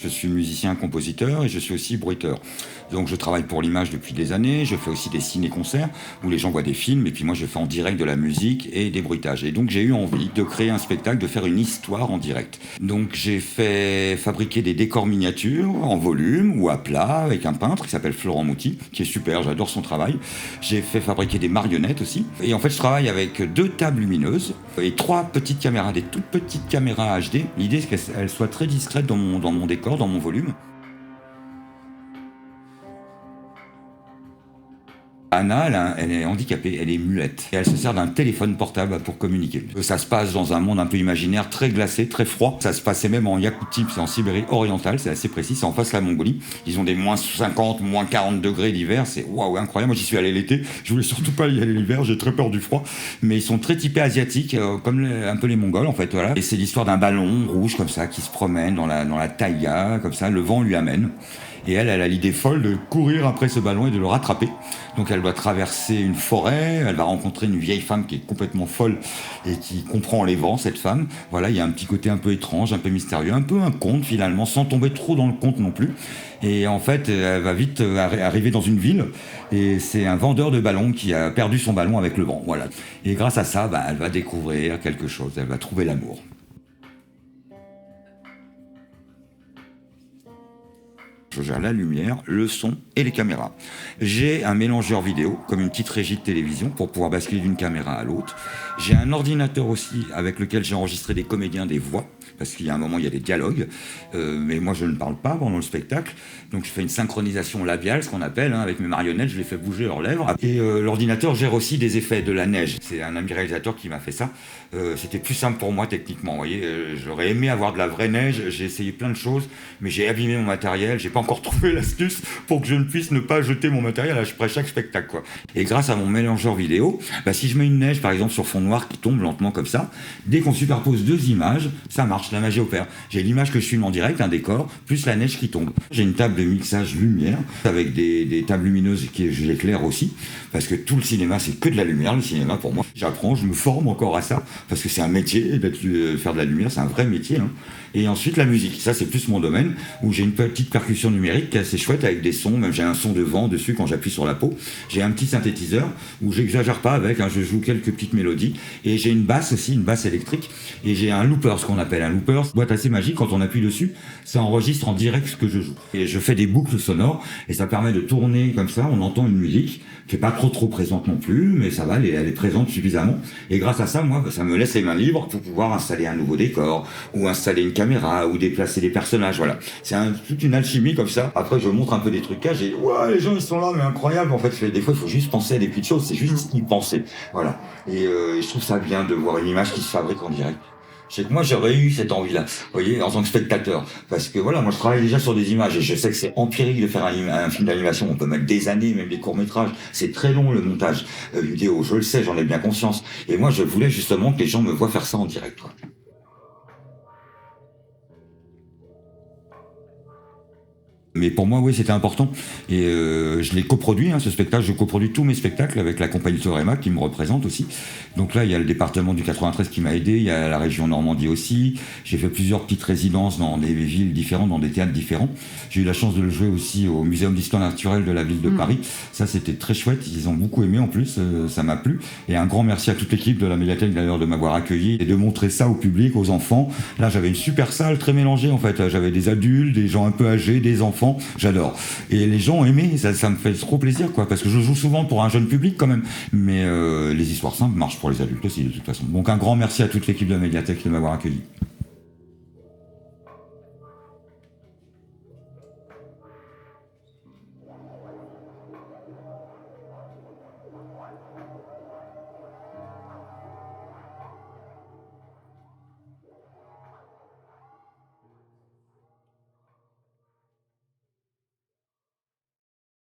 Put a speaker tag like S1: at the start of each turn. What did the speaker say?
S1: Je suis musicien-compositeur et je suis aussi bruiteur. Donc je travaille pour l'image depuis des années, je fais aussi des ciné-concerts où les gens voient des films et puis moi je fais en direct de la musique et des bruitages. Et donc j'ai eu envie de créer un spectacle, de faire une histoire en direct. Donc j'ai fait fabriquer des décors miniatures en volume ou à plat avec un peintre qui s'appelle Florent Mouty, qui est super, j'adore son travail. J'ai fait fabriquer des marionnettes aussi. Et en fait je travaille avec 2 tables lumineuses et 3 petites caméras, des toutes petites caméras HD. L'idée c'est qu'elles soient très discrètes dans mon décor, dans mon volume. Anna, elle est handicapée, elle est muette. Et elle se sert d'un téléphone portable pour communiquer. Ça se passe dans un monde un peu imaginaire, très glacé, très froid. Ça se passait même en Yakoutie, c'est en Sibérie orientale, c'est assez précis, c'est en face de la Mongolie. Ils ont des moins 50, moins 40 degrés l'hiver, c'est waouh, incroyable. Moi j'y suis allé l'été, je voulais surtout pas y aller l'hiver, j'ai très peur du froid. Mais ils sont très typés asiatiques, comme un peu les Mongols en fait, voilà. Et c'est l'histoire d'un ballon rouge comme ça qui se promène dans la taïga, comme ça, le vent lui amène. Et elle a l'idée folle de courir après ce ballon et de le rattraper. Donc elle doit traverser une forêt, elle va rencontrer une vieille femme qui est complètement folle et qui comprend les vents, cette femme. Voilà, il y a un petit côté un peu étrange, un peu mystérieux, un peu un conte finalement, sans tomber trop dans le conte non plus. Et en fait, elle va vite arriver dans une ville et c'est un vendeur de ballons qui a perdu son ballon avec le vent. Voilà. Et grâce à ça, elle va découvrir quelque chose, elle va trouver l'amour. Je gère la lumière, le son et les caméras. J'ai un mélangeur vidéo, comme une petite régie de télévision, pour pouvoir basculer d'une caméra à l'autre. J'ai un ordinateur aussi avec lequel j'ai enregistré des comédiens, des voix, parce qu'il y a un moment, il y a des dialogues, mais moi je ne parle pas pendant le spectacle. Donc je fais une synchronisation labiale, ce qu'on appelle, avec mes marionnettes, je les fais bouger leurs lèvres. Et l'ordinateur gère aussi des effets, de la neige. C'est un ami réalisateur qui m'a fait ça. C'était plus simple pour moi techniquement, vous voyez. J'aurais aimé avoir de la vraie neige, j'ai essayé plein de choses, mais j'ai abîmé mon matériel, j'ai pas encore trouvé l'astuce pour que je ne puisse ne pas jeter mon matériel après chaque spectacle, quoi. Et grâce à mon mélangeur vidéo, si je mets une neige par exemple sur fond noir qui tombe lentement comme ça, dès qu'on superpose 2 images, ça marche, la magie opère. J'ai l'image que je filme en direct, un décor, plus la neige qui tombe. J'ai une table de mixage lumière avec des tables lumineuses qui j'éclaire aussi, parce que tout le cinéma c'est que de la lumière, le cinéma pour moi. J'apprends, je me forme encore à ça, parce que c'est un métier, faire de la lumière, c'est un vrai métier. Et ensuite la musique, ça c'est plus mon domaine, où j'ai une petite percussion numérique qui est assez chouette avec des sons, même j'ai un son de vent dessus quand j'appuie sur la peau. J'ai un petit synthétiseur où j'exagère pas avec, je joue quelques petites mélodies, et j'ai une basse aussi, une basse électrique, et j'ai un looper, ce qu'on appelle un looper, boîte assez magique, quand on appuie dessus, ça enregistre en direct ce que je joue. Et je fais des boucles sonores, et ça permet de tourner comme ça, on entend une musique, qui est pas trop présente non plus, mais ça va, elle est présente suffisamment, et grâce à ça, moi, ça me laisse les mains libres pour pouvoir installer un nouveau décor, ou installer une caméra, ou déplacer des personnages, voilà. C'est toute une alchimie comme ça. Après, je montre un peu des trucages, et ouais, les gens ils sont là, mais incroyable, en fait, des fois, il faut juste penser à des petites choses, c'est juste y penser, voilà. Et je trouve ça bien de voir une image qui se fabrique en direct. Je sais que moi j'aurais eu cette envie-là, vous voyez, en tant que spectateur, parce que voilà, moi je travaille déjà sur des images et je sais que c'est empirique de faire un film d'animation, on peut mettre des années, même des courts-métrages, c'est très long le montage vidéo, je le sais, j'en ai bien conscience, et moi je voulais justement que les gens me voient faire ça en direct, quoi. Mais pour moi, oui, c'était important. Et je l'ai coproduit, ce spectacle. Je coproduis tous mes spectacles avec la compagnie Sorema qui me représente aussi. Donc là, il y a le département du 93 qui m'a aidé. Il y a la région Normandie aussi. J'ai fait plusieurs petites résidences dans des villes différentes, dans des théâtres différents. J'ai eu la chance de le jouer aussi au Muséum d'histoire naturelle de la ville de Paris. Ça, c'était très chouette. Ils ont beaucoup aimé en plus. Ça m'a plu. Et un grand merci à toute l'équipe de la médiathèque d'ailleurs de m'avoir accueilli et de montrer ça au public, aux enfants. Là, j'avais une super salle très mélangée en fait. J'avais des adultes, des gens un peu âgés, des enfants. J'adore. Et les gens ont aimé, ça me fait trop plaisir, quoi, parce que je joue souvent pour un jeune public quand même. Mais les histoires simples marchent pour les adultes aussi, de toute façon. Donc un grand merci à toute l'équipe de la médiathèque de m'avoir accueilli.